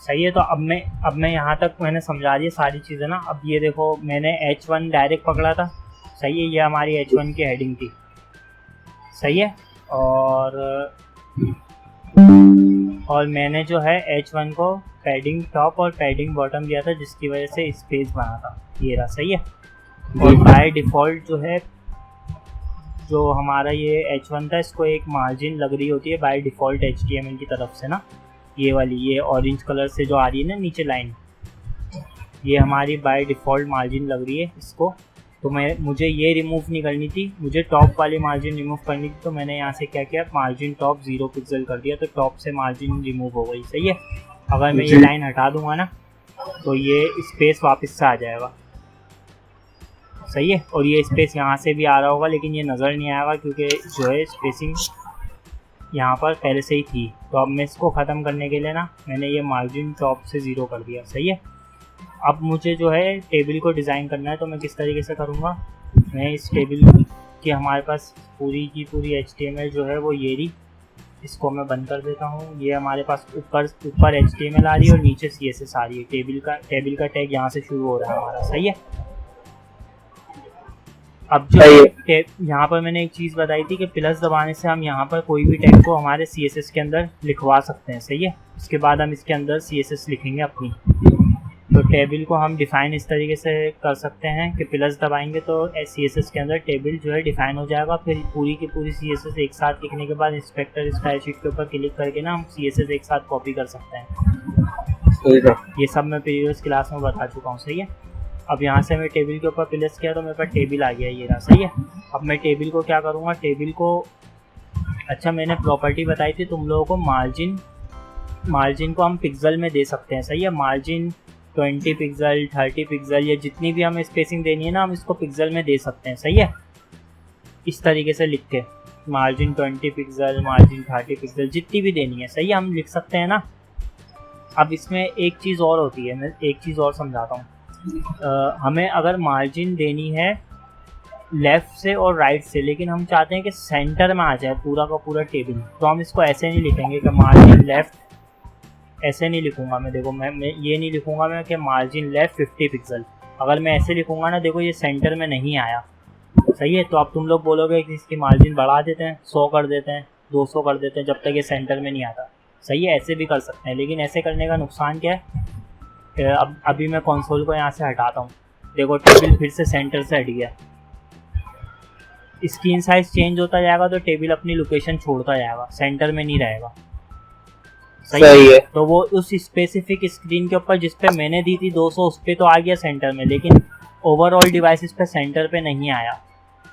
सही है। तो अब मैं यहाँ तक मैंने समझा दी सारी चीज़ें ना। अब ये देखो मैंने H1 डायरेक्ट पकड़ा था, सही है, ये हमारी H1 की हेडिंग थी, सही है। और मैंने जो है H1 को पैडिंग टॉप और पैडिंग बॉटम दिया था, जिसकी वजह से स्पेस बना था, ये रहा, सही है। और बाय डिफ़ॉल्ट जो है जो हमारा ये H1 था, इसको एक मार्जिन लग रही होती है बाय डिफ़ॉल्ट HTML की तरफ से ना, ये वाली, ये ऑरेंज कलर से जो आ रही है ना नीचे लाइन, ये हमारी बाय डिफ़ॉल्ट मार्जिन लग रही है इसको। तो मुझे ये रिमूव नहीं करनी थी, मुझे टॉप वाली मार्जिन रिमूव करनी थी। तो मैंने यहाँ से क्या किया, मार्जिन टॉप 0 पिक्सल कर दिया, तो टॉप से मार्जिन रिमूव हो गई, सही है। अगर मैं ये लाइन हटा दूंगा ना तो ये स्पेस वापस से आ जाएगा, सही है। और ये स्पेस यहाँ से भी आ रहा होगा, लेकिन ये नज़र नहीं आएगा क्योंकि जो है स्पेसिंग यहाँ पर पहले से ही थी। तो अब मैं इसको ख़त्म करने के लिए ना मैंने ये मार्जिन टॉप से 0 कर दिया, सही है। अब मुझे जो है टेबल को डिज़ाइन करना है, तो मैं किस तरीके से करूँगा, मैं इस टेबल की हमारे पास पूरी की पूरी HTML जो है वो ये रही, इसको मैं बंद कर देता हूँ। ये हमारे पास ऊपर HTML आ रही है और नीचे CSS आ रही है। टेबल का टैग यहाँ से शुरू हो रहा है हमारा, सही है। अब जो यहाँ पर मैंने एक चीज़ बताई थी कि प्लस दबाने से हम यहाँ पर कोई भी टैग को हमारे CSS के अंदर लिखवा सकते हैं, सही है। उसके बाद हम इसके अंदर CSS लिखेंगे अपनी। तो टेबल को हम डिफ़ाइन इस तरीके से कर सकते हैं कि प्लस दबाएंगे तो CSS के अंदर टेबल जो है डिफ़ाइन हो जाएगा। फिर पूरी की पूरी CSS एक साथ लिखने के बाद इंस्पेक्टर स्टाइल शीट के ऊपर क्लिक करके ना हम CSS एक साथ कॉपी कर सकते हैं। ये सब मैं प्रीवियस क्लास में बता चुका हूँ, सही है। अब यहाँ से मैं टेबल के ऊपर प्लस किया तो मेरे पास टेबल आ गया, ये रहा, सही है। अब मैं टेबल को क्या करूँगा, टेबल को, अच्छा मैंने प्रॉपर्टी बताई थी तुम लोगों को, मार्जिन को हम पिक्सल में दे सकते हैं, सही है। मार्जिन 20 पिक्सल, 30 पिक्सल, या जितनी भी हमें स्पेसिंग देनी है ना हम इसको पिक्सल में दे सकते हैं, सही है। इस तरीके से लिख के मार्जिन 20 पिक्सल, मार्जिन 30 पिक्सल, जितनी भी देनी है, सही है, हम लिख सकते हैं ना। अब इसमें एक चीज़ और होती है, मैं एक चीज़ और समझाता हूँ। हमें अगर मार्जिन देनी है लेफ़्ट से और राइट से, लेकिन हम चाहते हैं कि सेंटर में आ जाए पूरा का पूरा टेबल, तो हम इसको ऐसे नहीं लिखेंगे कि मार्जिन लेफ़्ट, ऐसे नहीं लिखूंगा मैं। देखो मैं ये नहीं लिखूंगा मैं कि मार्जिन लेफ़्ट 50 पिक्सल। अगर मैं ऐसे लिखूंगा ना, देखो ये सेंटर में नहीं आया, सही है। तो अब तुम लोग बोलोगे कि इसकी मार्जिन बढ़ा देते हैं, 100 कर देते हैं, 200 कर देते हैं, जब तक ये सेंटर में नहीं आता, सही है। ऐसे भी कर सकते हैं, लेकिन ऐसे करने का नुकसान क्या है, अभी मैं कंसोल को यहाँ से हटाता हूँ, देखो टेबल फिर से सेंटर से हट गया। स्क्रीन साइज चेंज होता जाएगा तो टेबल अपनी लोकेशन छोड़ता जाएगा, सेंटर में नहीं रहेगा, सही है। तो वो उस स्पेसिफिक स्क्रीन के ऊपर जिस पे मैंने दी थी 200, उस पर तो आ गया सेंटर में, लेकिन ओवरऑल डिवाइसेस पे सेंटर पे नहीं आया,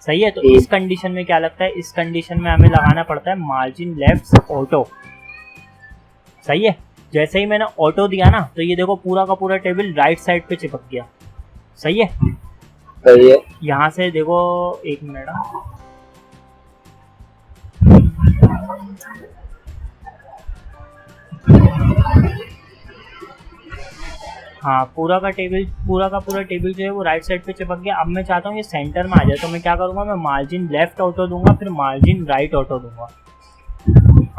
सही है। तो इस कंडीशन में क्या लगता है, इस कंडीशन में हमें लगाना पड़ता है मार्जिन लेफ्ट ऑटो, सही है। जैसे ही मैंने ऑटो दिया ना तो ये देखो पूरा का पूरा टेबल राइट साइड पे चिपक गया, सही है, सही है। यहाँ से देखो, एक मिनट, हाँ, पूरा का पूरा टेबल जो है वो राइट साइड पे चिपक गया। अब मैं चाहता हूँ ये सेंटर में आ जाए, तो मैं क्या करूँगा, मैं मार्जिन लेफ्ट ऑटो दूंगा, फिर मार्जिन राइट ऑटो दूंगा।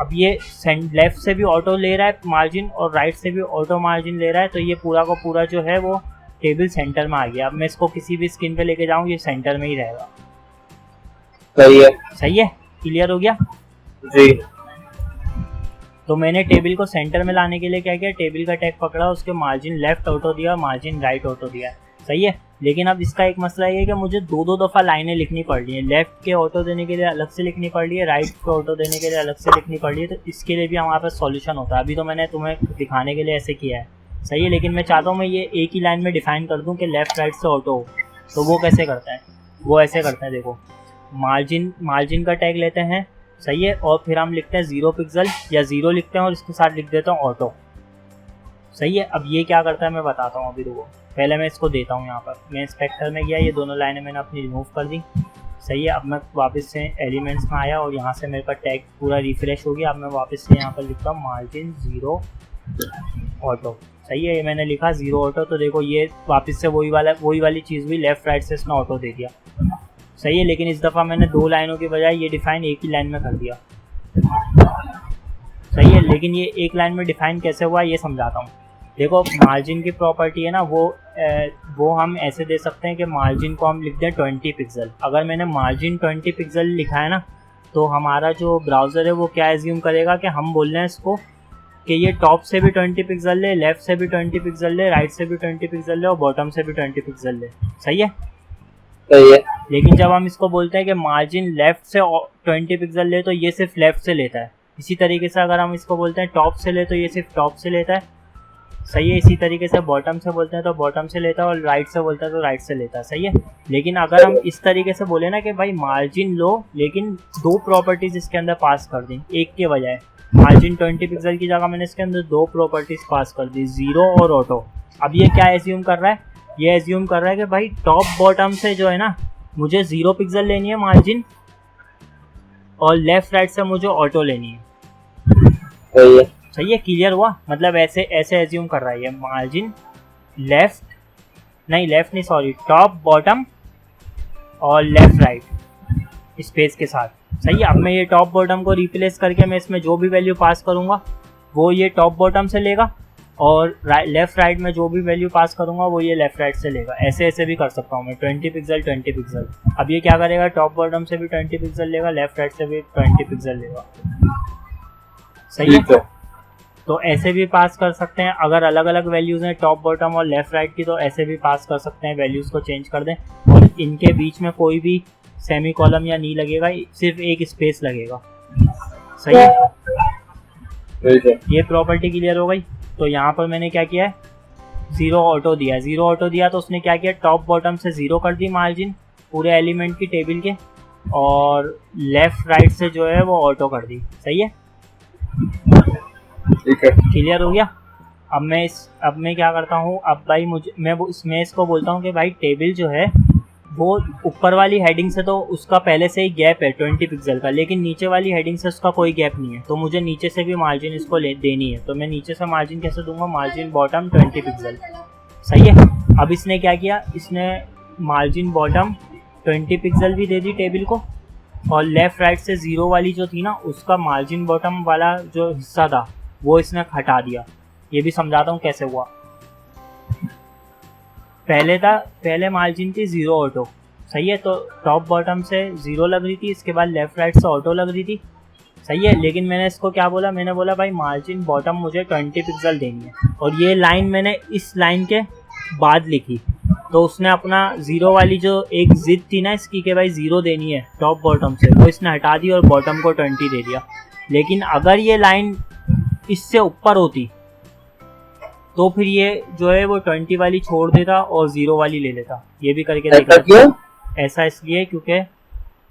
अब ये लेफ्ट से भी ऑटो ले रहा है मार्जिन और राइट से भी ऑटो मार्जिन ले रहा है, तो ये पूरा का पूरा जो है वो टेबल सेंटर में आ गया। अब मैं इसको किसी भी स्क्रीन पे लेके जाऊँ, ये सेंटर में ही रहेगा, सही है। क्लियर हो गया जी। तो मैंने टेबल को सेंटर में लाने के लिए क्या किया, टेबल का टैग पकड़ा, उसके मार्जिन लेफ्ट ऑटो दिया, मार्जिन राइट ऑटो दिया, सही है। लेकिन अब इसका एक मसला ये है कि मुझे दो दफ़ा लाइनें लिखनी पड़ रही है, लेफ्ट के ऑटो देने के लिए अलग से लिखनी पड़ रही है, राइट के ऑटो देने के लिए अलग से लिखनी पड़ रही है। तो इसके लिए भी हमारे पास सॉल्यूशन होता है। अभी तो मैंने तुम्हें दिखाने के लिए ऐसे किया है, सही है, लेकिन मैं चाहता हूँ मैं ये एक ही लाइन में डिफाइन कर दूँ कि लेफ्ट राइट से ऑटो हो। तो वो कैसे करता है, वो ऐसे करता है, देखो मार्जिन का टैग लेते हैं, सही है, और फिर हम लिखते हैं 0 पिक्सल या 0 लिखते हैं और इसके साथ लिख देता हूँ ऑटो, सही है। अब ये क्या करता है मैं बताता हूँ, अभी रुको, पहले मैं इसको देता हूँ। यहाँ पर मैं इंस्पेक्टर में गया, ये दोनों लाइनें मैंने अपनी रिमूव कर दी, सही है। अब मैं वापस से एलिमेंट्स में आया और यहाँ से मेरे पास टैग पूरा रिफ्रेश हो गया। अब मैं वापस से यहाँ पर लिखता हूँ मार्जिन 0 ऑटो, सही है। ये मैंने लिखा 0 ऑटो, तो देखो ये वापस से वही वाली चीज़ भी लेफ्ट राइट से इसने ऑटो दे दिया, सही है। लेकिन इस दफ़ा मैंने 2 लाइनों के बजाय ये डिफाइन एक ही लाइन में कर दिया, सही है। लेकिन ये एक लाइन में डिफाइन कैसे हुआ ये समझाता हूँ। देखो मार्जिन की प्रॉपर्टी है ना, वो हम ऐसे दे सकते हैं कि मार्जिन को हम लिख दें 20 पिक्सल। अगर मैंने मार्जिन 20 पिक्सल लिखा है ना, तो हमारा जो ब्राउज़र है वो क्या एज्यूम करेगा कि हम बोल रहे हैं इसको कि ये टॉप से भी 20 पिक्सल ले, लेफ्ट से भी 20 पिक्सल ले, राइट से भी 20 पिक्सल ले और बॉटम से भी 20 पिक्सल ले। सही है? सही है। लेकिन जब हम इसको बोलते हैं कि मार्जिन लेफ्ट से 20 पिक्सल ले, तो ये सिर्फ लेफ्ट से लेता है। इसी तरीके से अगर हम इसको बोलते हैं टॉप से ले, तो ये सिर्फ टॉप से लेता है। सही है? इसी तरीके से बॉटम से बोलते हैं तो बॉटम से लेता है, और राइट से बोलता है तो राइट से लेता है। सही है? लेकिन अगर हम इस तरीके से बोले ना कि भाई मार्जिन लो, लेकिन दो प्रॉपर्टीज इसके अंदर पास कर दी, एक के बजाय मार्जिन 20 पिक्सल की जगह मैंने इसके अंदर दो प्रॉपर्टीज पास कर दी, जीरो और ऑटो। अब ये क्या एज्यूम कर रहा है? ये एज्यूम कर रहा है कि भाई टॉप बॉटम से जो है ना, मुझे 0 पिक्सल लेनी है मार्जिन, और लेफ्ट राइट से मुझे ऑटो लेनी है। सही है। सही है? क्लियर हुआ? मतलब ऐसे एज्यूम कर रहा है ये मार्जिन लेफ्ट नहीं सॉरी, टॉप बॉटम और लेफ्ट राइट स्पेस के साथ। सही है? अब मैं ये टॉप बॉटम को रिप्लेस करके मैं इसमें जो भी वैल्यू पास करूंगा वो ये टॉप बॉटम से लेगा, और लेफ्ट राइट में जो भी वैल्यू पास करूंगा वो ये लेफ्ट राइट से लेगा। ऐसे भी कर सकता हूँ मैं, 20 पिक्सल 20 पिक्सल। अब ये क्या करेगा? टॉप बॉटम से भी 20 पिक्सल लेगा, लेफ्ट राइट से भी 20 पिक्सल लेगा। सही है? तो ऐसे भी पास कर सकते हैं। अगर अलग अलग वैल्यूज़ हैं टॉप बॉटम और लेफ्ट राइट की, तो ऐसे भी पास कर सकते हैं, वैल्यूज़ को चेंज कर दें, और इनके बीच में कोई भी सेमी कॉलम या नहीं लगेगा, सिर्फ एक स्पेस लगेगा। सही है? ये प्रॉपर्टी क्लियर हो गई। तो यहाँ पर मैंने क्या किया है? जीरो ऑटो दिया है। जीरो ऑटो दिया तो उसने क्या किया? टॉप बॉटम से जीरो कर दी मार्जिन पूरे एलिमेंट की टेबल के, और लेफ्ट राइट से जो है वो ऑटो कर दी। सही है? ठीक है। क्लियर हो गया? अब मैं क्या करता हूँ, अब भाई मैं इसको बोलता हूँ कि भाई टेबल जो है वो ऊपर वाली हेडिंग से तो उसका पहले से ही गैप है 20 पिक्सल का, लेकिन नीचे वाली हेडिंग से उसका कोई गैप नहीं है, तो मुझे नीचे से भी मार्जिन इसको देनी है। तो मैं नीचे से मार्जिन कैसे दूंगा? Margin bottom 20 pixel. सही है? अब इसने क्या किया? इसने मार्जिन बॉटम 20 पिक्सल भी दे दी टेबल को, और लेफ्ट राइट से जीरो वाली जो थी ना, उसका मार्जिन बॉटम वाला जो हिस्सा था वो इसने हटा दिया। ये भी समझाता हूँ कैसे हुआ। पहले मार्जिन थी जीरो ऑटो। सही है? तो टॉप बॉटम से जीरो लग रही थी, इसके बाद लेफ्ट राइट से ऑटो लग रही थी। सही है? लेकिन मैंने इसको क्या बोला? मैंने बोला भाई मार्जिन बॉटम मुझे 20 पिक्सल देनी है, और ये लाइन मैंने इस लाइन के बाद लिखी। तो उसने अपना जीरो वाली जो एक जिद थी ना इसकी कि भाई जीरो देनी है टॉप बॉटम से, वो इसने हटा दी और बॉटम को 20 दे दिया। लेकिन अगर ये लाइन इससे ऊपर होती तो फिर ये जो है वो 20 वाली छोड़ देता और जीरो वाली ले लेता। ये भी करके देखा। ऐसा इसलिए क्योंकि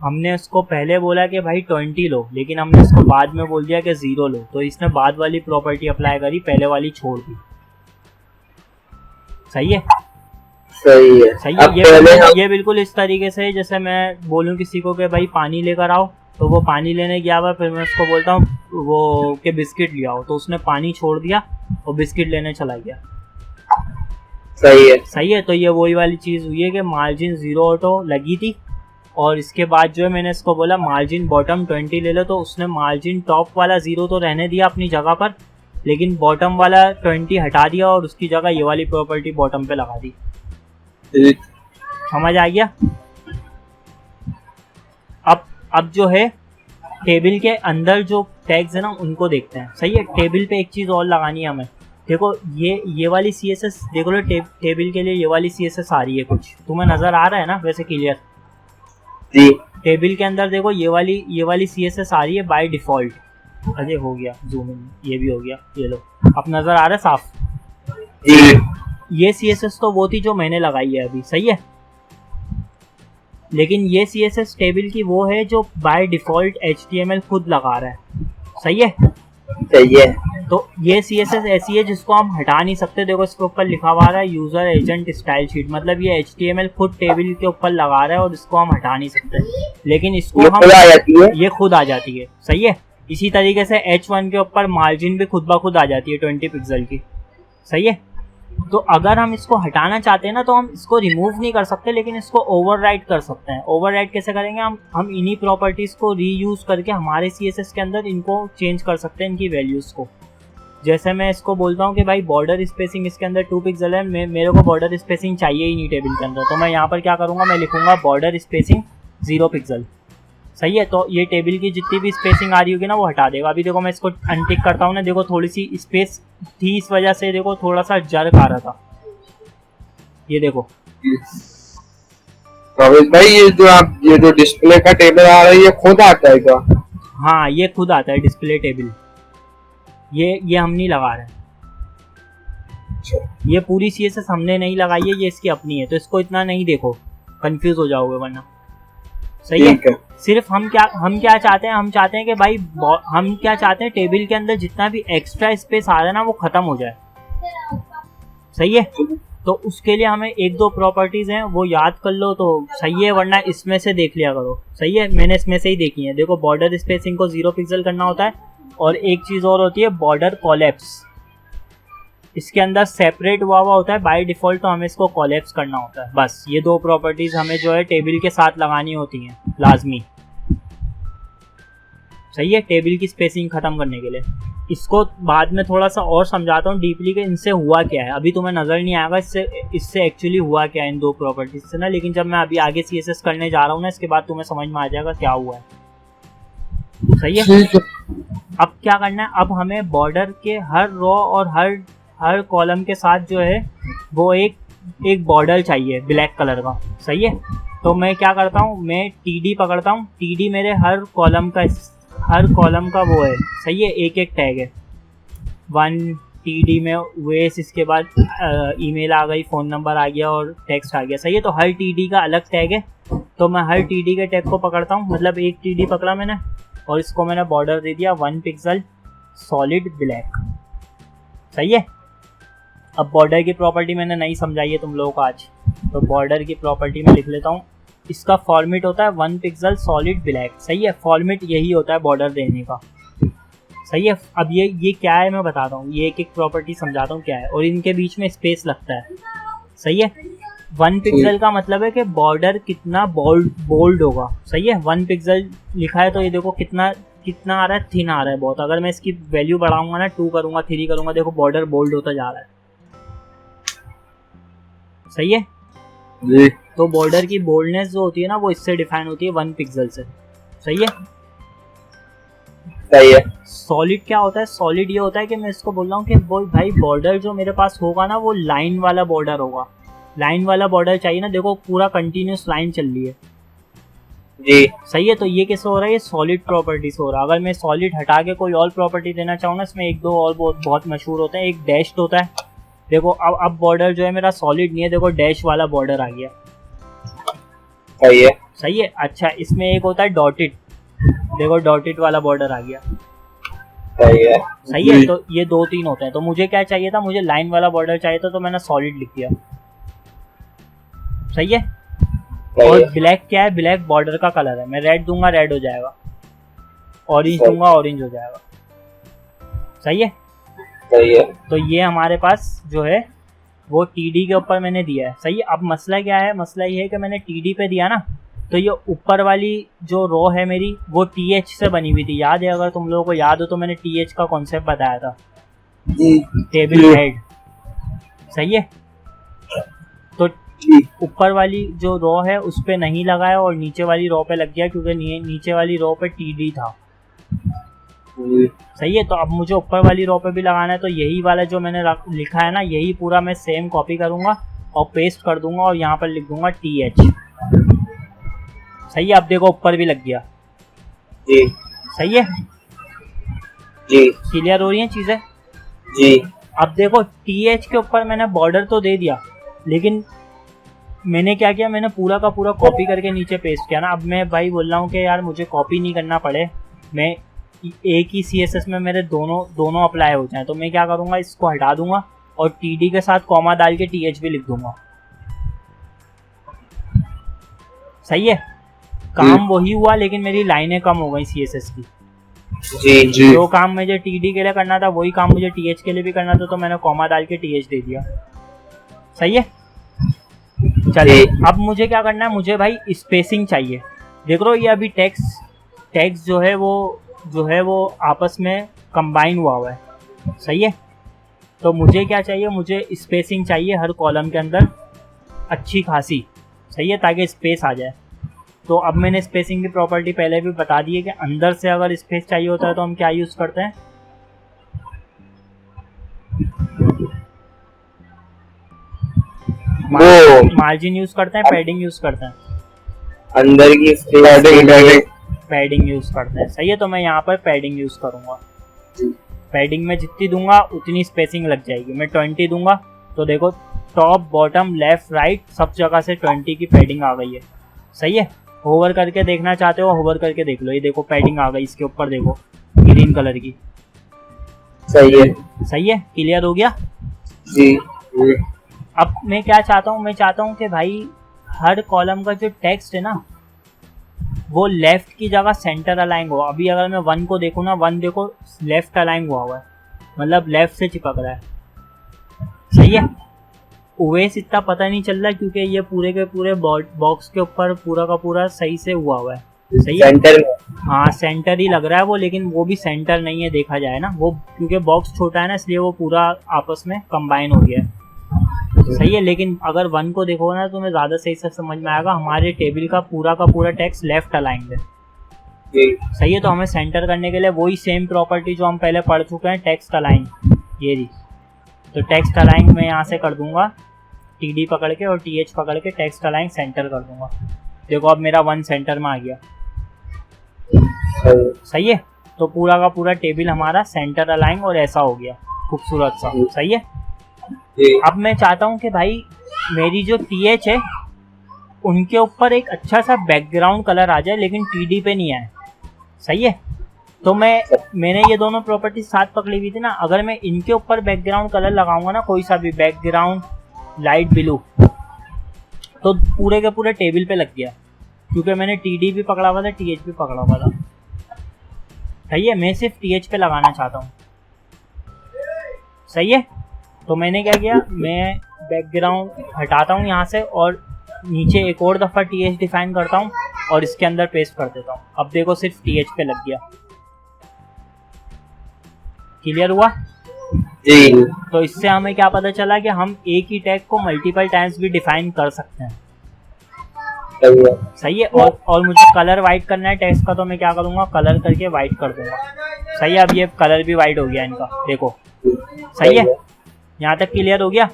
हमने उसको पहले बोला कि भाई 20 लो, लेकिन हमने इसको बाद में बोल दिया कि जीरो लो, तो इसने बाद वाली प्रॉपर्टी अप्लाई करी, पहले वाली छोड़ दी। सही है? सही है। ये बिल्कुल इस तरीके से जैसे मैं बोलूँ किसी को कि भाई पानी लेकर आओ, तो वो पानी लेने गया हुआ, फिर मैं उसको बोलता हूँ वो कि बिस्किट ले आओ, तो उसने पानी छोड़ दिया और बिस्किट लेने चला गया। सही है? तो ये वही वाली चीज़ हुई है कि मार्जिन जीरो ऑटो लगी थी, और इसके बाद जो है मैंने इसको बोला मार्जिन बॉटम 20 ले लो, तो उसने मार्जिन टॉप वाला जीरो तो रहने दिया अपनी जगह पर, लेकिन बॉटम वाला 20 हटा दिया और उसकी जगह ये वाली प्रॉपर्टी बॉटम पे लगा दी। समझ आ गया? अब जो है टेबल के अंदर जो टैग्स है ना उनको देखते हैं। सही है? टेबल पे एक चीज़ और लगानी है हमें। देखो ये वाली CSS देख लो, टेबल के लिए ये वाली CSS आ रही है, कुछ तुम्हें नज़र आ रहा है ना वैसे क्लियर? जी। टेबल के अंदर देखो ये वाली CSS आ रही है बाय डिफ़ॉल्ट। अरे हो गया जूम इन, ये भी हो गया, ये लो अब नज़र आ रहा है साफ? जी। ये CSS तो वो थी जो मैंने लगाई है अभी। सही है? लेकिन ये CSS टेबल की वो है जो बाय डिफ़ॉल्ट HTML खुद लगा रहा है। सही है? सही है। तो ये CSS ऐसी है जिसको हम हटा नहीं सकते। देखो इसके ऊपर लिखा हुआ है यूजर एजेंट स्टाइल शीट, मतलब ये HTML खुद टेबल के ऊपर लगा रहा है और इसको हम हटा नहीं सकते, लेकिन इसको हम ये खुद आ जाती है। सही है? इसी तरीके से H1 के ऊपर मार्जिन भी खुद ब खुद आ जाती है 20 पिक्सल की। सही है? तो अगर हम इसको हटाना चाहते हैं ना, तो हम इसको रिमूव नहीं कर सकते, लेकिन इसको ओवरराइट कर सकते हैं। ओवरराइट कैसे करेंगे? हम इन्हीं प्रॉपर्टीज़ को रीयूज़ करके हमारे CSS के अंदर इनको चेंज कर सकते हैं, इनकी वैल्यूज़ को। जैसे मैं इसको बोलता हूँ कि भाई बॉर्डर स्पेसिंग इसके अंदर 2 पिक्सल है, मेरे को बॉर्डर स्पेसिंग चाहिए ही नहीं टेबल के अंदर, तो मैं यहाँ पर क्या करूँगा, मैं लिखूँगा बॉर्डर स्पेसिंग 0 पिक्सल। सही है, तो ये टेबल की जितनी भी स्पेसिंग आ रही होगी ना वो हटा देगा। अभी देखो मैं इसको अनटिक करता हूँ ना, देखो थोड़ी सी स्पेस थी, इस वजह से देखो थोड़ा सा जर्क आ रहा था, ये देखो। प्रवेश भाई ये जो डिस्प्ले का टेबल आ रहा है ये खुद आता है क्या? हाँ ये खुद आता है डिस्प्ले टेबल, ये हम नहीं लगा रहे, ये पूरी CSS हमने नहीं लगाई है, ये इसकी अपनी है, तो इसको इतना नहीं देखो, कंफ्यूज हो जाओगे वरना। सही है। सिर्फ हम क्या चाहते हैं, हम चाहते हैं कि भाई हम क्या चाहते हैं, टेबल के अंदर जितना भी एक्स्ट्रा स्पेस आ रहा है ना वो खत्म हो जाए। सही है, तो उसके लिए हमें 1-2 प्रॉपर्टीज हैं वो याद कर लो तो सही है, वरना इसमें से देख लिया करो। सही है, मैंने इसमें से ही देखी है। देखो बॉर्डर स्पेसिंग को 0 पिक्सल करना होता है, और एक चीज और होती है बॉर्डर कोलैप्स, इसके अंदर सेपरेट हुआ होता है बाय डिफॉल्ट, तो हमें इसको कोलैप्स करना होता है। बस ये 2 प्रॉपर्टीज हमें जो है टेबल के साथ लगानी होती हैं लाजमी। सही है, टेबल की स्पेसिंग खत्म करने के लिए। इसको बाद में थोड़ा सा और समझाता हूँ डीपली कि इनसे हुआ क्या है, अभी तुम्हें नज़र नहीं आएगा इससे एक्चुअली हुआ क्या है इन 2 प्रॉपर्टीज से ना, लेकिन जब मैं अभी आगे CSS करने जा रहा हूँ ना इसके बाद तुम्हें समझ में आ जाएगा क्या हुआ है। सही है, अब क्या करना है, अब हमें बॉर्डर के हर रो और हर कॉलम के साथ जो है वो एक बॉर्डर चाहिए ब्लैक कलर का। सही है, तो मैं क्या करता हूँ, मैं TD पकड़ता हूँ, TD मेरे हर कॉलम का वो है। सही है, एक टैग है, 1 TD में वेस, इसके बाद ईमेल आ गई, फ़ोन नंबर आ गया और टेक्स्ट आ गया। सही है, तो हर TD का अलग टैग है, तो मैं हर TD के टैग को पकड़ता हूँ, मतलब एक TD पकड़ा मैंने और इसको मैंने बॉर्डर दे दिया 1 पिक्सल सॉलिड ब्लैक। सही है, अब बॉर्डर की प्रॉपर्टी मैंने नहीं समझाई है तुम लोगों को आज, तो बॉर्डर की प्रॉपर्टी में लिख लेता हूँ, इसका फॉर्मेट होता है 1 पिक्सल सॉलिड ब्लैक। सही है, फॉर्मेट यही होता है बॉर्डर देने का। सही है, अब ये क्या है मैं बताता हूँ, ये एक प्रॉपर्टी समझाता हूँ क्या है, और इनके बीच में स्पेस लगता है। सही है, 1 पिक्सल का मतलब है कि बॉर्डर कितना बोल्ड होगा। सही है, 1 पिक्सल लिखा है तो ये देखो कितना आ रहा है, थिन आ रहा है बहुत। अगर मैं इसकी वैल्यू बढ़ाऊंगा ना, 2 करूंगा, 3 करूंगा, देखो बॉर्डर बोल्ड होता जा रहा है। सही है जी, तो बॉर्डर की बोल्डनेस जो होती है ना वो इससे डिफाइन होती है 1 पिक्सल से। सही है, सही है। सॉलिड क्या होता है, सॉलिड ये होता है कि मैं इसको बोल रहा हूँ कि वो भाई बॉर्डर जो मेरे पास होगा ना वो लाइन वाला बॉर्डर होगा। लाइन वाला बॉर्डर चाहिए ना, देखो पूरा कंटिन्यूस लाइन चल रही है। जी। सही है, तो ये कैसे हो रहा है, ये सॉलिड प्रॉपर्टी से हो रहा है। अगर मैं सॉलिड हटा के कोई और प्रॉपर्टी देना चाहूँ ना, इसमें 1-2 और बहुत मशहूर होते हैं। एक डैश्ड होता है, देखो अब बॉर्डर जो है मेरा सॉलिड नहीं है, देखो डैश वाला बॉर्डर आ गया। सही है। सही है, अच्छा इसमें एक होता है डॉटेड, देखो डॉटेड वाला बॉर्डर आ गया। सही है। सही है, तो ये 2-3 होते हैं। तो मुझे क्या चाहिए था, मुझे लाइन वाला बॉर्डर चाहिए था, तो मैंने सॉलिड लिख दिया। सही है, और ब्लैक क्या है, ब्लैक बॉर्डर का कलर है। मैं रेड दूंगा, रेड हो जाएगा, ऑरेंज दूंगा, ऑरेंज हो जाएगा। सही है, सही है। तो ये हमारे पास जो है वो TD के ऊपर मैंने दिया है। सही है, अब मसला क्या है, मसला ये है कि मैंने TD पे दिया ना, तो ये ऊपर वाली जो रो है मेरी वो TH से बनी हुई थी। याद है, अगर तुम लोगों को याद हो तो मैंने TH का कॉन्सेप्ट बताया था, टेबल हेड। सही है, तो ऊपर वाली जो रो है उस पे नहीं लगाया और नीचे वाली रो पे लग गया, क्योंकि नीचे वाली रो पे TD था। सही है, तो अब मुझे ऊपर वाली रो पे भी लगाना है, तो यही वाला जो मैंने लिखा है ना, यही पूरा मैं सेम कॉपी करूंगा और पेस्ट कर दूंगा और यहाँ पर लिख दूंगा TH। सही है, अब देखो ऊपर भी लग गया। जी। सही है जी। क्लियर हो रही है चीजें? जी। अब देखो TH के ऊपर मैंने बॉर्डर तो दे दिया, लेकिन मैंने क्या किया, मैंने पूरा का पूरा कॉपी करके नीचे पेस्ट किया ना। अब मैं भाई बोल रहा हूँ कि यार मुझे कॉपी नहीं करना पड़े, मैं एक ही CSS में मेरे दोनों अप्लाई हो जाएं, तो मैं क्या करूँगा, इसको हटा दूंगा और TD के साथ कॉमा डाल के TH भी लिख दूंगा। सही है, काम वही हुआ लेकिन मेरी लाइनें कम हो गई CSS की। जी। जी। जो काम मुझे TD के लिए करना था वही काम मुझे TH के लिए भी करना था, तो मैंने कॉमा डाल के TH दे दिया। सही है, चलिए अब मुझे क्या करना है, मुझे भाई स्पेसिंग चाहिए। देख लो ये अभी टेक्स्ट जो है वो आपस में कंबाइन हुआ है। सही है। तो मुझे क्या चाहिए, मुझे स्पेसिंग चाहिए हर कॉलम के अंदर अच्छी खासी, सही है, ताकि स्पेस आ जाए। तो अब मैंने स्पेसिंग की प्रॉपर्टी पहले भी बता दी है कि अंदर से अगर स्पेस चाहिए होता है तो हम क्या यूज़ करते हैं, मार्जिन यूज़ करते हैं, पैडिंग यूज़ करते हैं, अंदर की पैडिंग यूज़ करते हैं, सही है। तो मैं यहाँ पर पैडिंग यूज़ करूँगा। पैडिंग में जितनी दूंगा उतनी स्पेसिंग लग जाएगी। मैं 20 दूंगा तो देखो टॉप बॉटम लेफ्ट राइट सब जगह से 20 की पैडिंग आ गई है, सही है। होवर करके देखना चाहते हो, होवर करके देख लो, ये देखो पैडिंग आ गई इसके ऊपर, देखो ग्रीन कलर की, सही है, सही है। क्लियर हो गया जी। अब मैं क्या चाहता हूँ, मैं चाहता हूँ कि भाई हर कॉलम का जो टेक्स्ट है ना वो लेफ्ट की जगह सेंटर अलाइन हो। अभी अगर मैं 1 को देखूँ ना, 1 देखो लेफ्ट अलाइन हुआ है, मतलब लेफ्ट से चिपक रहा है, सही है। ओवेस इतना पता नहीं चल रहा क्योंकि ये पूरे के पूरे बॉक्स के ऊपर पूरा का पूरा सही से हुआ हुआ है, सही है। सेंटर, हाँ सेंटर ही लग रहा है वो, लेकिन वो भी सेंटर नहीं है देखा जाए ना, वो क्योंकि बॉक्स छोटा है ना इसलिए वो पूरा आपस में कंबाइन हो गया है, सही है। लेकिन अगर 1 को देखो ना तो मैं ज़्यादा सही से समझ में आएगा, हमारे टेबल का पूरा टेक्स्ट लेफ्ट अलाइन है, सही है। तो हमें सेंटर करने के लिए वही सेम प्रॉपर्टी जो हम पहले पढ़ चुके हैं, टेक्स्ट अलाइन, ये रही। तो टेक्स्ट अलाइन मैं यहाँ से कर दूंगा TD पकड़ के और TH पकड़ के टेक्स्ट अलाइन सेंटर कर दूंगा। देखो अब मेरा 1 सेंटर में आ गया, सही है। तो पूरा का पूरा टेबल हमारा सेंटर अलाइन और ऐसा हो गया खूबसूरत सा, सही है। अब मैं चाहता हूँ कि भाई मेरी जो TH है उनके ऊपर एक अच्छा सा बैकग्राउंड कलर आ जाए, लेकिन TD पे नहीं आए, सही है। तो मैंने ये दोनों प्रॉपर्टी साथ पकड़ी हुई थी ना, अगर मैं इनके ऊपर बैकग्राउंड कलर लगाऊंगा ना, कोई सा भी बैकग्राउंड लाइट ब्लू, तो पूरे के पूरे टेबल पे लग गया, क्योंकि मैंने TD भी पकड़ा हुआ था, TH भी पकड़ा हुआ था, सही है। मैं सिर्फ TH पे लगाना चाहता हूँ, सही है। तो मैंने क्या किया, मैं बैकग्राउंड हटाता हूँ यहाँ से और नीचे एक और दफ़ा TH डिफाइन करता हूँ और इसके अंदर पेस्ट कर देता हूँ। अब देखो सिर्फ TH पे लग गया, क्लियर हुआ जी। तो इससे हमें क्या पता चला कि हम एक ही टैग को मल्टीपल टाइम्स भी डिफाइन कर सकते हैं, सही है। और मुझे कलर वाइट करना है टेक्स्ट का, तो मैं क्या करूँगा, कलर करके वाइट कर दूंगा, सही है। अब ये कलर भी वाइट हो गया इनका, देखो सही है। यहाँ तक क्लियर हो गया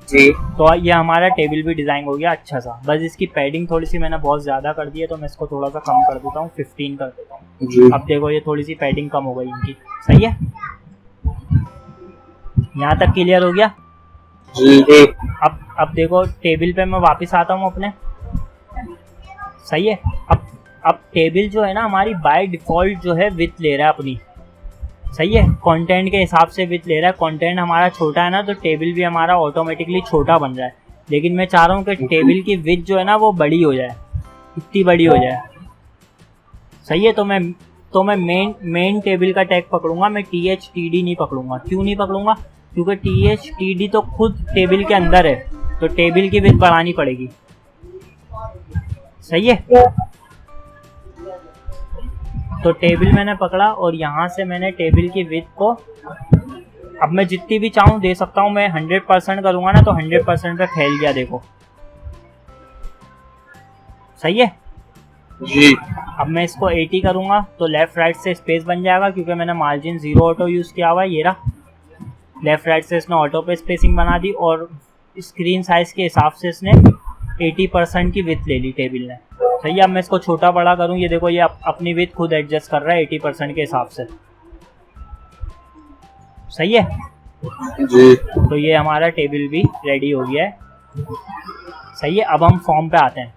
जी। तो ये हमारा टेबल भी डिज़ाइन हो गया अच्छा सा। बस इसकी पैडिंग थोड़ी सी मैंने बहुत ज़्यादा कर दी है, तो मैं इसको थोड़ा सा कम कर देता हूँ, 15 कर देता हूँ। अब देखो ये थोड़ी सी पैडिंग कम हो गई इनकी, सही है। यहाँ तक क्लियर हो गया जी। अब देखो टेबल पे मैं वापस आता हूँ अपने, सही है। अब टेबल जो है ना हमारी बाय डिफ़ॉल्ट जो है विड्थ ले रहा है अपनी, सही है, कंटेंट के हिसाब से विड्थ ले रहा है। कंटेंट हमारा छोटा है ना तो टेबल भी हमारा ऑटोमेटिकली छोटा बन रहा है, लेकिन मैं चाह रहा हूँ कि टेबल की विड्थ जो है ना वो बड़ी हो जाए, इतनी बड़ी हो जाए, सही है। तो मैं मेन टेबल का टैग पकड़ूंगा, मैं TH TD नहीं पकड़ूंगा। क्यों नहीं पकड़ूंगा, क्योंकि TH TD तो खुद टेबल के अंदर है, तो टेबल की विड्थ बढ़ानी पड़ेगी, सही है। तो टेबल मैंने पकड़ा और यहाँ से मैंने टेबल की विड्थ को अब मैं जितनी भी चाहूँ दे सकता हूँ। मैं 100% करूँगा ना तो 100% पे फैल गया, देखो सही है जी। अब मैं इसको 80 करूँगा तो लेफ्ट राइट से स्पेस बन जाएगा, क्योंकि मैंने मार्जिन 0 ऑटो यूज़ किया हुआ है। ये रहा, लेफ्ट राइट से इसने ऑटो पे स्पेसिंग बना दी और स्क्रीन साइज़ के हिसाब से इसने 80% की विड्थ ले ली टेबल ने, सही है। अब मैं इसको छोटा बड़ा करूँ, ये देखो ये अपनी विड्थ खुद एडजस्ट कर रहा है 80% के हिसाब से, सही है जी। तो ये हमारा टेबल भी रेडी हो गया है, सही है। अब हम फॉर्म पे आते हैं,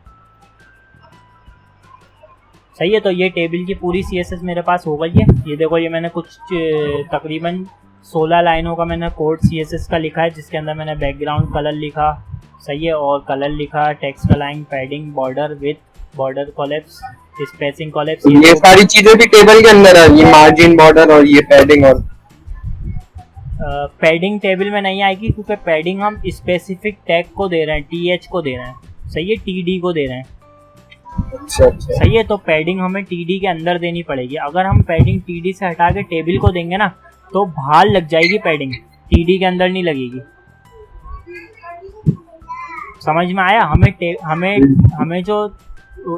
सही है। तो ये टेबल की पूरी CSS मेरे पास हो गई है। ये देखो ये मैंने कुछ तकरीबन 16 लाइनों का मैंने कोड CSS का लिखा है, जिसके अंदर मैंने बैकग्राउंड कलर लिखा, सही है, और कलर लिखा, text align, padding, border with, border collapse, spacing collapse, ये सारी चीजें भी टेबल के अंदर है, ये मार्जिन, बॉर्डर और ये पैडिंग। और पैडिंग टेबल में नहीं आएगी, क्योंकि पैडिंग हम स्पेसिफिक टैग को दे रहे हैं, TH को दे रहे हैं, सही है, TD को दे रहे हैं, अच्छा, सही है। तो पैडिंग हमें TD के अंदर देनी पड़ेगी। अगर हम पैडिंग TD से हटा के टेबल को देंगे ना तो बाहर लग जाएगी पैडिंग, टीडी के अंदर नहीं लगेगी। समझ में आया? हमें जो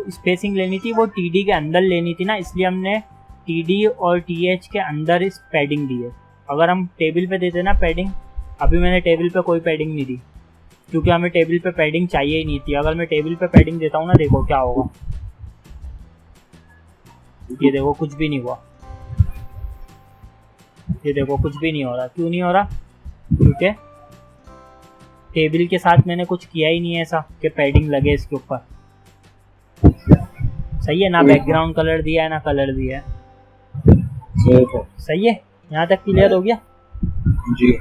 स्पेसिंग लेनी थी वो टीडी के अंदर लेनी थी ना, इसलिए हमने टीडी और टीएच के अंदर इस पैडिंग दी है। अगर हम टेबल पे देते ना पैडिंग, अभी मैंने टेबल पे कोई पैडिंग नहीं दी क्योंकि हमें टेबल पे पैडिंग चाहिए ही नहीं थी। अगर मैं टेबल पे पैडिंग देता हूँ ना, देखो क्या होगा, ये देखो कुछ भी नहीं हुआ, ये देखो कुछ भी नहीं हो रहा। क्यों नहीं हो रहा? क्योंकि टेबल के साथ मैंने कुछ किया ही नहीं है ऐसा कि पैडिंग लगे इसके ऊपर। सही है ना? बैकग्राउंड कलर दिया है ना कलर दिया है। सही है? यहाँ तक क्लियर हो गया? जी।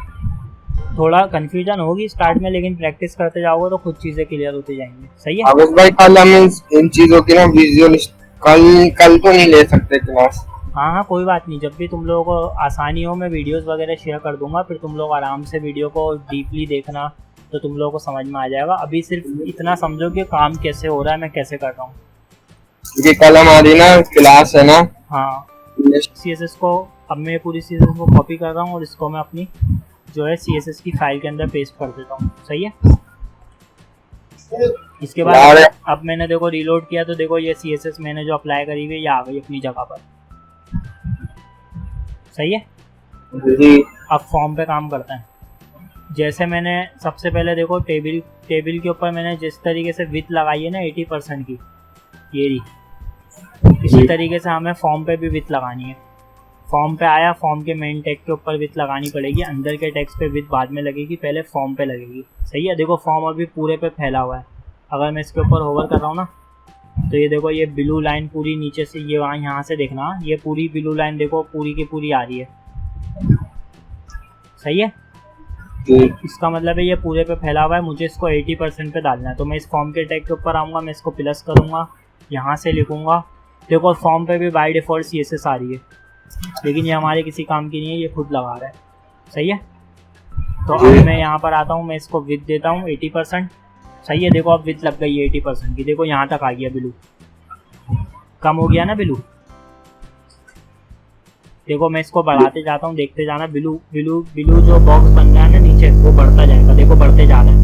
थोड़ा कंफ्यूजन होगी स्टार्ट में, लेकिन प्रैक्टिस करते जाओगे तो खुद चीजें क्लियर होती जाएंगी। सही है? आवेश भाई कल हम इन चीजों की ना विजुअल कल तो नहीं ले सकते क्लास? हाँ हाँ कोई बात नहीं, जब भी तुम लोगों को आसानी हो मैं वीडियोस वगैरह शेयर कर दूंगा, फिर तुम लोग आराम से वीडियो को डीपली देखना तो तुम लोगों को समझ में आ जाएगा। अभी सिर्फ इतना समझो कि काम कैसे हो रहा है, मैं कैसे कर रहा हूँ। क्योंकि कल हमारी ना क्लास है ना। हाँ, CSS को अब मैं पूरी CSS को कॉपी कर रहा हूँ और इसको मैं अपनी जो है CSS की फाइल के अंदर पेस्ट कर देता हूँ। सही है? इसके बाद अब मैंने देखो रीलोड किया तो देखो ये CSS मैंने जो अप्लाई करी हुई है ये आ गई अपनी जगह पर। सही है? जी। अब फॉर्म पे काम करते हैं। जैसे मैंने सबसे पहले देखो टेबल के ऊपर मैंने जिस तरीके से विड्थ लगाई है ना 80% की, ये रही, इसी तरीके से हमें फॉर्म पे भी विड्थ लगानी है। फॉर्म पे आया, फॉर्म के मेन टैग के ऊपर विड्थ लगानी पड़ेगी, अंदर के टैग्स पे विड्थ बाद में लगेगी, पहले फॉर्म पे लगेगी। सही है? देखो फॉर्म अभी पूरे पे फैला हुआ है, अगर मैं इसके ऊपर होवर कर रहा हूँ ना तो ये देखो ये ब्लू लाइन पूरी नीचे से ये वहाँ यहाँ से देखना, ये पूरी ब्लू लाइन देखो पूरी की पूरी आ रही है। सही है? इसका मतलब है ये पूरे पे फैला हुआ है, मुझे इसको 80% पे डालना है। तो मैं इस फॉर्म के टैग के ऊपर आऊँगा, मैं इसको प्लस करूँगा, यहाँ से लिखूँगा। देखो फॉर्म पे भी बाय डिफ़ॉल्ट CSS आ रही है, लेकिन ये हमारे किसी काम की नहीं है, ये खुद लगा रहा है। सही है? तो अब मैं यहाँ पर आता हूँ, मैं इसको विड्थ देता हूँ 80%। सही है? देखो अब विड्थ लग गई है 80% की, देखो यहाँ तक आ गया ब्लू, कम हो गया ना ब्लू। देखो मैं इसको बढ़ाते जाता हूँ, देखते जाना, ब्लू ब्लू ब्लू जो बॉक्स बन रहा है ना नीचे वो बढ़ता जाएगा, देखो बढ़ते जा रहा है,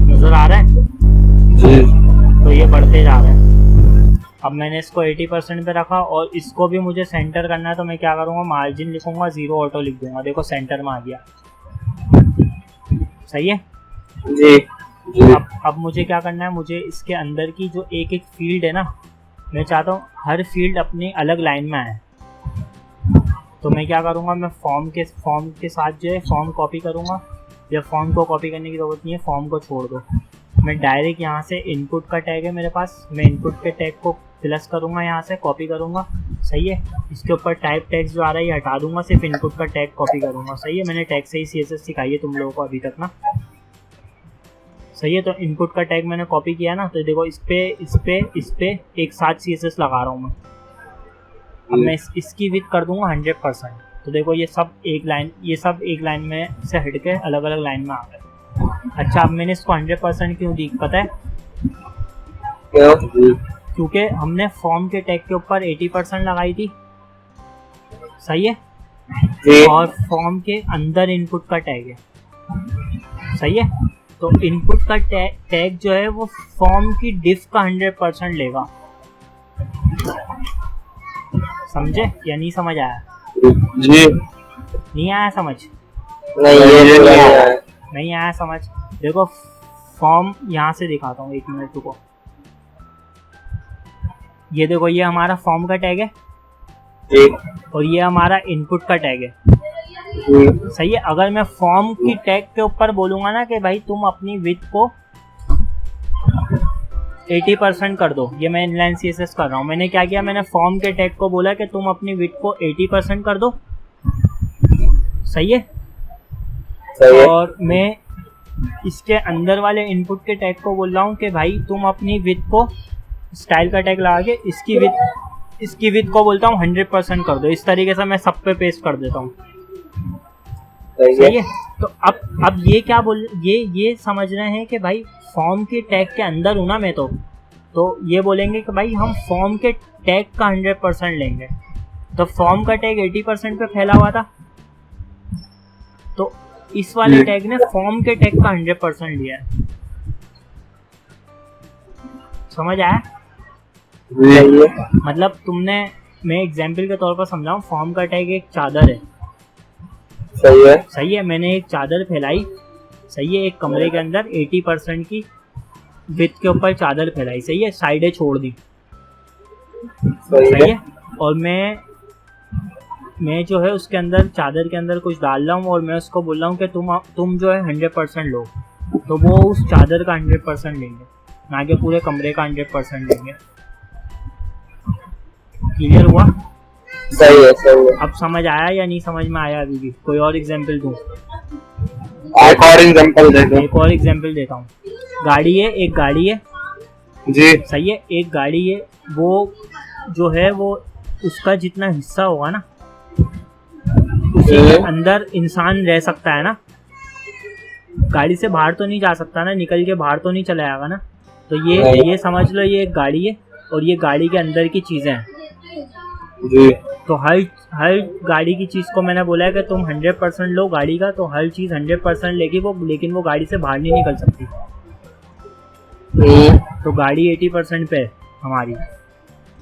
नजर आ रहा है? तो ये बढ़ते जा रहा है। अब मैंने इसको 80% पे रखा और इसको भी मुझे सेंटर करना है, तो मैं क्या करूँगा, मार्जिन लिखूंगा, 0 ऑटो लिख दूंगा, देखो सेंटर में आ गया। सही है? जी। अब मुझे क्या करना है, मुझे इसके अंदर की जो एक एक फील्ड है ना, मैं चाहता हूँ हर फील्ड अपनी अलग लाइन में आए। तो मैं क्या करूँगा, मैं फॉर्म के साथ जो है फॉर्म कॉपी करूँगा, या फॉर्म को कॉपी करने की ज़रूरत नहीं है, फॉर्म को छोड़ दो। मैं डायरेक्ट यहाँ से इनपुट का टैग है मेरे पास, मैं इनपुट के टैग को प्लस करूँगा, यहाँ से कॉपी करूँगा। सही है? इसके ऊपर टाइप टैग्स जो आ रहा है ये हटा दूंगा, सिर्फ इनपुट का टैग कॉपी करूँगा। सही है? मैंने टैग से ही CSS सिखाई है तुम लोगों को अभी तक ना। सही है? तो इनपुट का टैग मैंने कॉपी किया ना, तो देखो इस पे एक साथ CSS लगा रहा हूँ मैं। अब मैं इसकी विड्थ कर दूंगा 100%। तो देखो ये सब एक लाइन में से हट के अलग अलग लाइन में आ गए। अच्छा, अब मैंने इसको 100% क्यों दी पता है? क्योंकि हमने फॉर्म के टैग के ऊपर 80% लगाई थी। सही है? और फॉर्म के अंदर इनपुट का टैग है। सही है? तो इनपुट का टैग जो है वो फॉर्म की डिफ का 100% लेगा। समझे या नहीं समझ आया? जी। नहीं आया समझ? नहीं आया समझ? देखो फॉर्म यहाँ से दिखाता हूँ, 1 मिनट रुको। ये देखो ये हमारा फॉर्म का टैग है और ये हमारा इनपुट का टैग है। सही है? अगर मैं फॉर्म की टैग के ऊपर बोलूंगा ना कि भाई तुम अपनी विड्थ को 80% कर दो, ये मैं इनलाइन CSS कर रहा हूँ, मैंने क्या किया, मैंने फॉर्म के टैग को बोला कि तुम अपनी विड्थ को 80% कर दो। सही है? और मैं इसके अंदर वाले इनपुट के टैग को बोल रहा हूँ कि भाई तुम अपनी विड्थ को स्टाइल का टैग लगा के इसकी विड्थ को बोलता हूँ 100% कर दो। इस तरीके से मैं सब पे पेस्ट कर देता हूँ। सही है? तो अब ये क्या ये समझ रहे हैं कि भाई फॉर्म के टैग के अंदर हूँ ना मैं, तो ये बोलेंगे कि भाई हम फॉर्म के टैग का 100% लेंगे। तो फॉर्म का टैग 80% पे फैला हुआ था, तो इस वाले जी। टैग ने फॉर्म के टैग का 100% लिया है। समझ आया? जी मतलब तुमने, मैं एग्जाम्पल के तौर पर समझाऊं, फॉर्म का टैग एक चादर है, सही है। सही है। मैंने एक चादर फैलाई, सही है, एक कमरे के अंदर 80% की विड्थ के ऊपर चादर फैलाई, सही है, साइडें छोड़ दी, सही है। और मैं जो है उसके अंदर, चादर के अंदर कुछ डाल रहा हूँ और मैं उसको बोल रहा हूँ कि तुम जो है 100% लो, तो वो उस चादर का 100% लेंगे, ना कि पूरे कमरे का 100% लेंगे। क्लियर हुआ? सही है। सही है। अब समझ आया या नहीं समझ में आया? अभी भी कोई और एग्जाम्पल दूं? एक और एग्जांपल दे दो। एक और एग्जाम्पल देता हूँ। गाड़ी है, एक गाड़ी है, जी सही है, एक गाड़ी है, वो जो है वो उसका जितना हिस्सा होगा ना, उसी के अंदर इंसान रह सकता है ना, गाड़ी से बाहर तो नहीं जा सकता ना, निकल के बाहर तो नहीं चला जाएगा ना। तो ये समझ लो, ये एक गाड़ी है और ये गाड़ी के अंदर की चीजें हैं। जी तो हर गाड़ी की चीज को मैंने बोला है कि तुम 100% लो गाड़ी का, तो हर चीज 100% लेगी वो, लेकिन वो गाड़ी से बाहर नहीं निकल सकती। तो गाड़ी 80% पे है हमारी,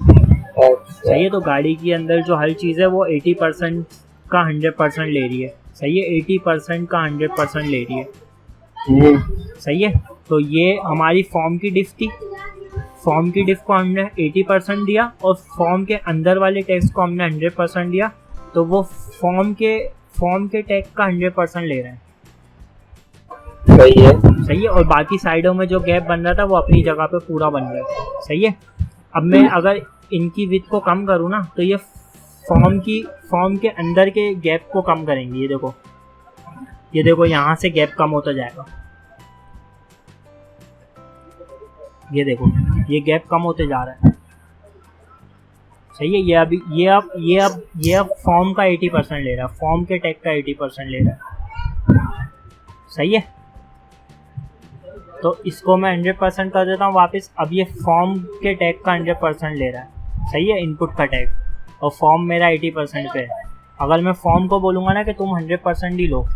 सही है। तो गाड़ी के अंदर जो हर चीज है वो 80% का 100% ले रही है, सही है, 80% का 100% ले रही है, सही है। तो ये हमारी फॉर्म की डिफ थी, फॉर्म की डिफ को हमने 80% दिया और फॉर्म के अंदर वाले टैक्स को हमने 100% दिया, तो वो फॉर्म के टैग का 100% ले रहे हैं, सही है। सही है। और बाकी साइडों में जो गैप बन रहा था वो अपनी जगह पे पूरा बन रहा है, सही है। अब मैं अगर इनकी विड्थ को कम करूँ ना, तो ये फॉर्म के अंदर के गैप को कम करेंगे। ये देखो यहाँ से गैप कम होता जाएगा, ये देखो ये गैप कम होते जा रहा है, सही है। ये अब फॉर्म का 80% ले रहा है, फॉर्म के टैग का 80% ले रहा है, सही है। तो इसको मैं 100% कर देता हूँ वापस। अब ये फॉर्म के टैग का 100% ले रहा है, सही है, इनपुट का टैग, और फॉर्म मेरा 80% पे है। अगर मैं फॉर्म को बोलूँगा ना कि तुम 100% ही लो,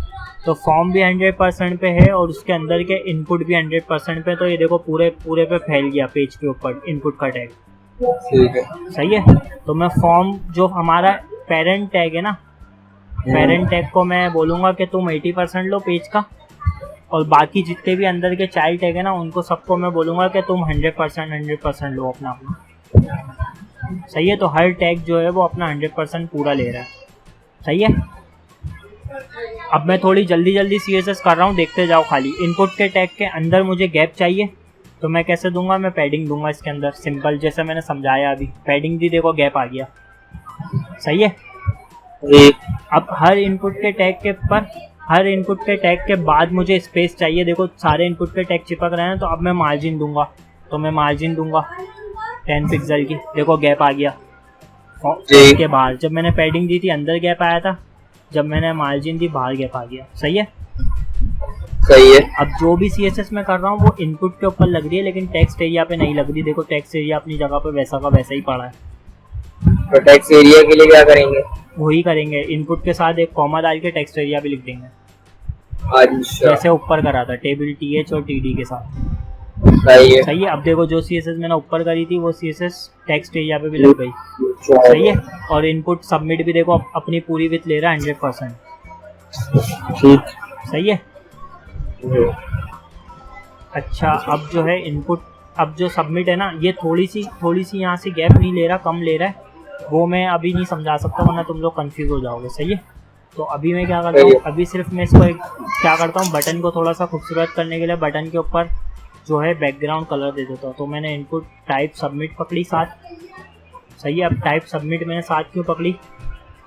तो फॉर्म भी 100% पे है और उसके अंदर के इनपुट भी 100% पे। तो ये देखो पूरे पे फैल गया पेज के ऊपर इनपुट का टैग, ठीक है। सही है। तो मैं फॉर्म जो हमारा पेरेंट टैग है ना, पेरेंट टैग को मैं बोलूँगा कि तुम 80% लो पेज का, और बाकी जितने भी अंदर के चाइल्ड टैग है ना, उनको सबको मैं बोलूँगा कि तुम 100% लो अपना, सही है। तो हर टैग जो है वो अपना 100% पूरा ले रहा है, सही है। अब मैं थोड़ी जल्दी CSS कर रहा हूँ, देखते जाओ खाली। इनपुट के टैग के अंदर मुझे गैप चाहिए, तो मैं कैसे दूंगा? मैं पैडिंग दूंगा इसके अंदर, सिंपल, जैसे मैंने समझाया अभी। पैडिंग दी, देखो गैप आ गया, सही है। अब हर इनपुट के टैग के बाद मुझे स्पेस चाहिए। देखो सारे इनपुट के टैग चिपक रहे हैं, तो अब मैं मार्जिन दूंगा, तो मैं मार्जिन दूंगा 10 पिक्सल की, देखो गैप आ गया के बाहर। जब मैंने पैडिंग दी थी अंदर गैप आया था, जब मैंने मार्जिन दी बाहर गैप आ गया, सही है। सही है। अब जो भी CSS में कर रहा हूँ वो इनपुट के ऊपर लग रही है, लेकिन टेक्स्ट एरिया पे नहीं लग रही। देखो टेक्स्ट एरिया अपनी जगह पे वैसा का वैसा ही पड़ा है। तो टेक्स्ट एरिया के लिए क्या करेंगे? वही करेंगे, इनपुट के साथ एक कॉमा डाल के टेक्स्ट एरिया भी लिख देंगे, अच्छा जैसे ऊपर करा था टेबल TH और TD के साथ, सही है। सही है। अब देखो जो CSS मैंने ऊपर करी थी वो CSS टेक्स्ट एरिया पे भी लग गई, सही है। और इनपुट सबमिट भी देखो अपनी पूरी विथ ले रहा है 100%, ठीक, सही है। अच्छा, अब जो है इनपुट, अब जो सबमिट है ना, ये थोड़ी सी यहाँ से गैप नहीं ले रहा, कम ले रहा है, वो मैं अभी नहीं समझा सकता वरना तुम लोग कंफ्यूज हो जाओगे, सही है। तो अभी मैं क्या करता हूँ, अभी सिर्फ मैं इसको क्या करता हूँ, बटन को थोड़ा सा खूबसूरत करने के लिए बटन के ऊपर जो है बैकग्राउंड कलर दे देता हूँ। तो मैंने इनपुट टाइप सबमिट पकड़ी साथ, सही है। अब टाइप सबमिट मैंने साथ क्यों पकड़ी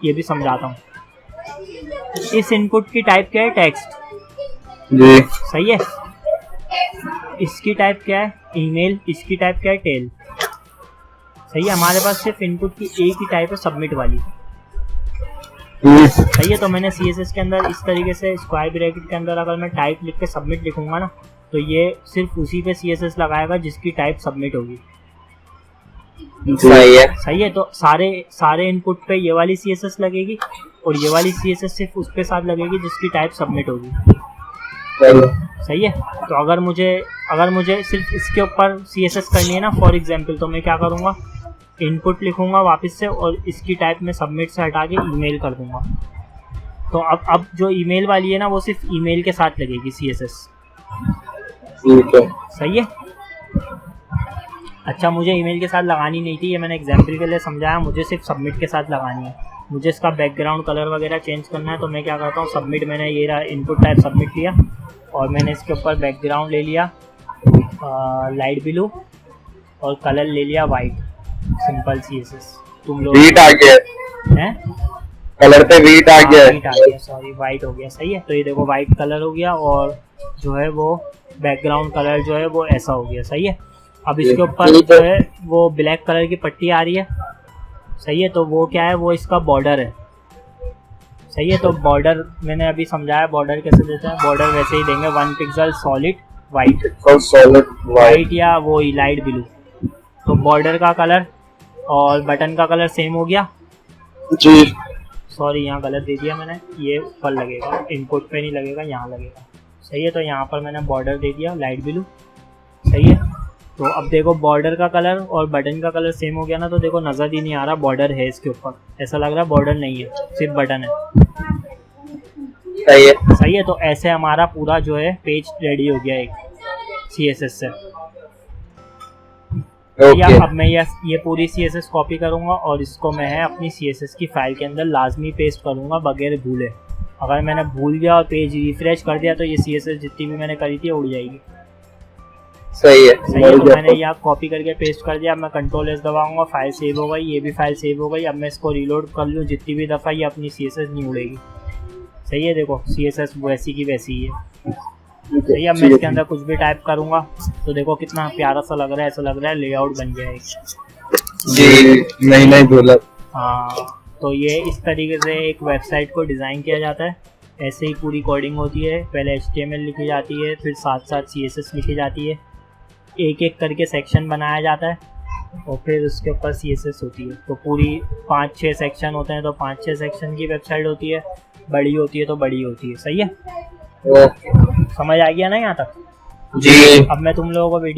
ये भी समझाता हूँ। इस इनपुट की टाइप क्या है? टेक्स्ट, जी सही है। इसकी टाइप क्या है? ईमेल। इसकी टाइप क्या है? टेल, सही है। हमारे पास सिर्फ इनपुट की एक ही टाइप है, सबमिट वाली, सही है। तो मैंने CSS के अंदर इस तरीके से स्क्वायर ब्रैकेट के अंदर अगर मैं टाइप लिख के सबमिट लिखूंगा ना, तो ये सिर्फ उसी पे CSS लगाएगा जिसकी टाइप सबमिट होगी, सही है। सही है। तो सारे इनपुट पे ये वाली CSS लगेगी और ये वाली CSS सिर्फ उसके साथ लगेगी जिसकी टाइप सबमिट होगी। सही है। तो अगर मुझे सिर्फ इसके ऊपर CSS करनी है ना फॉर एग्जांपल, तो मैं क्या करूँगा, इनपुट लिखूंगा वापस से और इसकी टाइप में सबमिट से हटा के ईमेल कर दूंगा। तो अब जो ईमेल वाली है ना वो सिर्फ ईमेल के साथ लगेगी CSS। ठीक है। सही है। अच्छा, मुझे ईमेल के साथ लगानी नहीं थी, ये मैंने एग्जांपल के लिए समझाया, मुझे सिर्फ सबमिट के साथ लगानी है। मुझे इसका बैकग्राउंड कलर वगैरह चेंज करना है, तो मैं क्या करता हूँ, सबमिट, मैंने ये रहा इनपुट टाइप सबमिट लिया और मैंने इसके ऊपर बैकग्राउंड ले लिया लाइट ब्लू और कलर ले लिया वाइट, सिंपल CSS। तुम लोग वीट आ गया हैं, कलर पे वीट आ गया वाइट आ गया, सॉरी वाइट हो गया। सही है। तो ये देखो वाइट कलर हो गया और जो है वो बैकग्राउंड कलर जो है वो ऐसा हो गया। सही है। अब इसके ऊपर जो है वो ब्लैक कलर की पट्टी आ रही है। सही है। तो वो क्या है, वो इसका बॉर्डर है। सही है। तो बॉर्डर मैंने अभी समझाया, बॉर्डर कैसे देते हैं। बॉर्डर वैसे ही देंगे 1 पिक्सल सॉलिड वाइट या वो लाइट ब्लू। तो बॉर्डर का कलर और बटन का कलर सेम हो गया जी। सॉरी यहाँ गलत दे दिया मैंने, ये ऊपर लगेगा, इनपुट पे नहीं लगेगा, यहाँ लगेगा। सही है। तो यहाँ पर मैंने बॉर्डर दे दिया लाइट ब्लू। सही है। तो अब देखो बॉर्डर का कलर और बटन का कलर सेम हो गया ना, तो देखो नज़र ही नहीं आ रहा बॉर्डर है इसके ऊपर, ऐसा लग रहा है बॉर्डर नहीं है, सिर्फ बटन है। सही है। सही है। तो ऐसे हमारा पूरा जो है पेज रेडी हो गया एक CSS से। या अब मैं ये पूरी CSS कॉपी करूँगा और इसको मैं है अपनी CSS की फाइल के अंदर लाजमी पेस्ट करूँगा बगैर भूले। अगर मैंने भूल गया और पेज रिफ्रेश कर दिया तो ये CSS जितनी भी मैंने करी थी उड़ जाएगी। सही है। सही है। तो मैंने यहाँ कॉपी करके पेस्ट कर दिया। अब मैं Ctrl+S दबाऊंगा, फाइल सेव हो गई, ये भी फाइल सेव हो गई। अब मैं इसको रीलोड कर लूँ जितनी भी दफ़ा, ये अपनी CSS नहीं उड़ेगी। सही है। देखो CSS वैसी की वैसी ही है। सही है। अब मैं इसके अंदर कुछ भी टाइप करूँगा तो देखो कितना प्यारा सा लग रहा है, ऐसा लग रहा है लेआउट बन गया है जी। नहीं बोला। हाँ, तो ये इस तरीके से एक वेबसाइट को डिज़ाइन किया जाता है। ऐसे ही पूरी कोडिंग होती है, पहले HTML लिखी जाती है, फिर साथ साथ CSS लिखी जाती है, एक एक करके सेक्शन बनाया जाता है और फिर उसके ऊपर CSS होती है। तो पूरी 5-6 सेक्शन होते हैं, तो 5-6 सेक्शन की वेबसाइट होती है, बड़ी होती है तो बड़ी होती है। सही है। समझ आ गया ना यहाँ तक? जी। अब मैं तुम लोगों को